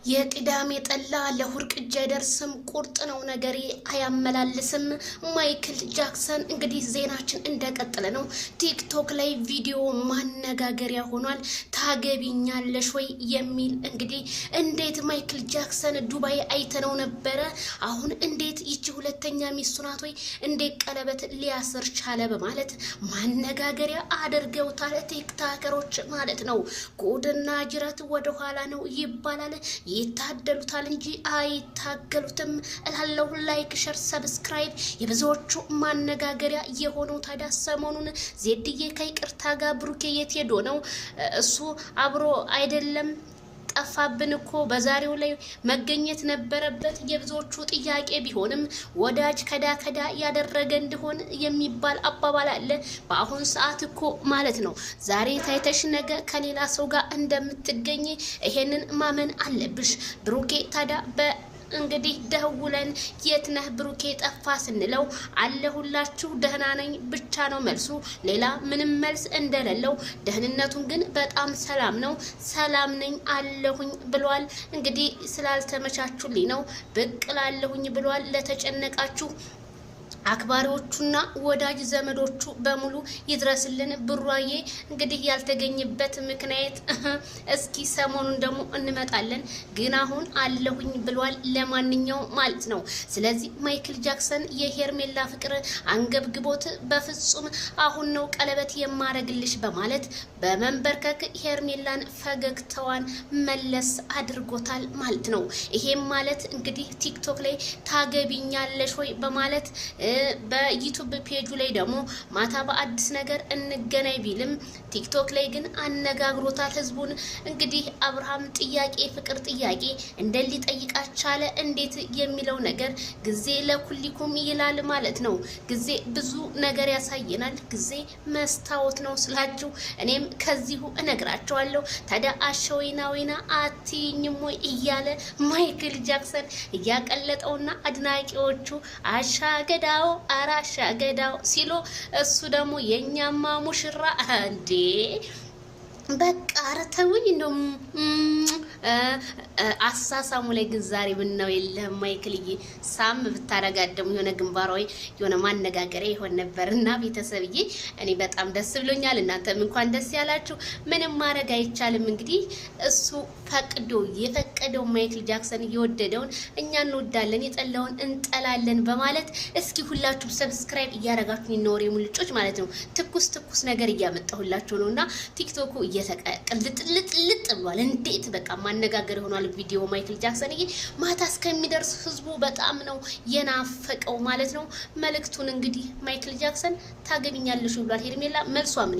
የቅዳሜ ጠላ ለሁርቅ ጀደርስም ቁርጥ ነው ነገሬ አያመላልስም። ማይክል ጃክሰን እንግዲህ ዜናችን እንደቀጠለ ነው። ቲክቶክ ላይ ቪዲዮ ማነጋገሪያ ሆኗል። ታገቢኛለሽ ወይ የሚል እንግዲህ እንዴት ማይክል ጃክሰን ዱባይ አይተነው ነበረ። አሁን እንዴት ይቺ ሁለተኛ ሚስቱ ናት ወይ እንዴት ቀለበት ሊያስር ቻለ በማለት ማነጋገሪያ አድርገውታል ቲክቶከሮች ማለት ነው። ጉድና ጅረት ወደ ኋላ ነው ይባላል። ይታደሉታል እንጂ አይታገሉትም እላለሁ። ላይክ ሸር ሰብስክራይብ የብዙዎቹ ማነጋገሪያ የሆነው ታዲያ ሰሞኑን ዜድዬ ከይቅርታ ጋር ብሩኬ የት ሄዶ ነው? እሱ አብሮ አይደለም ጠፋብን እኮ በዛሬው ላይ መገኘት ነበረበት የብዙዎቹ ጥያቄ ቢሆንም ወዳጅ ከዳ ያደረገ እንደሆነ የሚባል አባባል አለ። በአሁን ሰዓት እኮ ማለት ነው ዛሬ ታይተሽ ነገ ከሌላ ሰው ጋር እንደምትገኝ ይሄንን ማመን አለብሽ። ብሩኬ ታዲያ እንግዲህ ደውለን የት ነህ ብሩኬ ጠፋ ስንለው አለሁላችሁ ደህና ነኝ ብቻ ነው መልሱ። ሌላ ምንም መልስ እንደሌለው ደህንነቱን ግን በጣም ሰላም ነው ሰላም ነኝ አለሁኝ ብሏል። እንግዲህ ስላልተመቻቹልኝ ነው ብቅ ላለሁኝ ብሏል። ለተጨነቃችሁ አክባሪዎቹና ወዳጅ ዘመዶቹ በሙሉ ይድረስልን። ብሩዬ እንግዲህ ያልተገኘበት ምክንያት እስኪ ሰሞኑን ደግሞ እንመጣለን፣ ግን አሁን አለሁኝ ብሏል። ለማንኛውም ማለት ነው ስለዚህ ማይክል ጃክሰን የሄርሜላ ፍቅር አንገብግቦት በፍጹም አሁን ነው ቀለበት የማረግልሽ በማለት በመንበርከክ ሄርሜላን ፈገግታዋን መለስ አድርጎታል ማለት ነው። ይሄም ማለት እንግዲህ ቲክቶክ ላይ ታገቢኛለሽ ወይ በማለት በዩቲዩብ ፔጁ ላይ ደግሞ ማታ በአዲስ ነገር እንገናኝ ቢልም ቲክቶክ ላይ ግን አነጋግሮታል ህዝቡን። እንግዲህ አብርሃም ጥያቄ ፍቅር ጥያቄ እንደሊጠይቃቻለ እንዴት የሚለው ነገር ጊዜ ለኩሊኩም ይላል ማለት ነው። ጊዜ ብዙ ነገር ያሳየናል። ጊዜ መስታወት ነው ስላችሁ እኔም ከዚሁ እነግራቸዋለሁ። ታዲያ አሸወይና አትይኝም ወይ እያለ ማይክል ጃክሰን እያቀለጠውና አድናቂዎቹ አሻገዳው አራሻ ገዳው ሲሎ እሱ ደግሞ የኛማ ሙሽራ እንዴ በቃ አረተውኝ እንደው አሳሳሙ ላይ ግን ዛሬ ምነው የለህም ማይክልዬ ሳም ብታረጋደሙ የሆነ ግንባራዊ የሆነ ማነጋገሪያ ይሆን ነበርና ቤተሰብዬ እኔ በጣም ደስ ብሎኛል። እናንተም እንኳን ደስ ያላችሁ። ምንም ማድረግ አይቻልም። እንግዲህ እሱ ፈቅዶ የፈቀደው ማይክል ጃክሰን የወደደውን እኛ እንወዳለን የጠላውን እንጠላለን በማለት እስኪ ሁላችሁም ሰብስክራይብ እያረጋችሁ ነው ሙልጮች ማለት ነው። ትኩስ ነገር እያመጣሁላችሁ ነውና ቲክቶኩ እየተቀልጥልጥልጥ ብሏል። እንዴት በቃ ማነጋገር ሆኗል ቪዲዮ ማይክል ጃክሰን ማታ እስከሚደርስ ህዝቡ በጣም ነው የናፈቀው ማለት ነው። መልእክቱን እንግዲህ ማይክል ጃክሰን ታገቢኛለሽ ብሏል። ሄርሜላ መልሷ ምን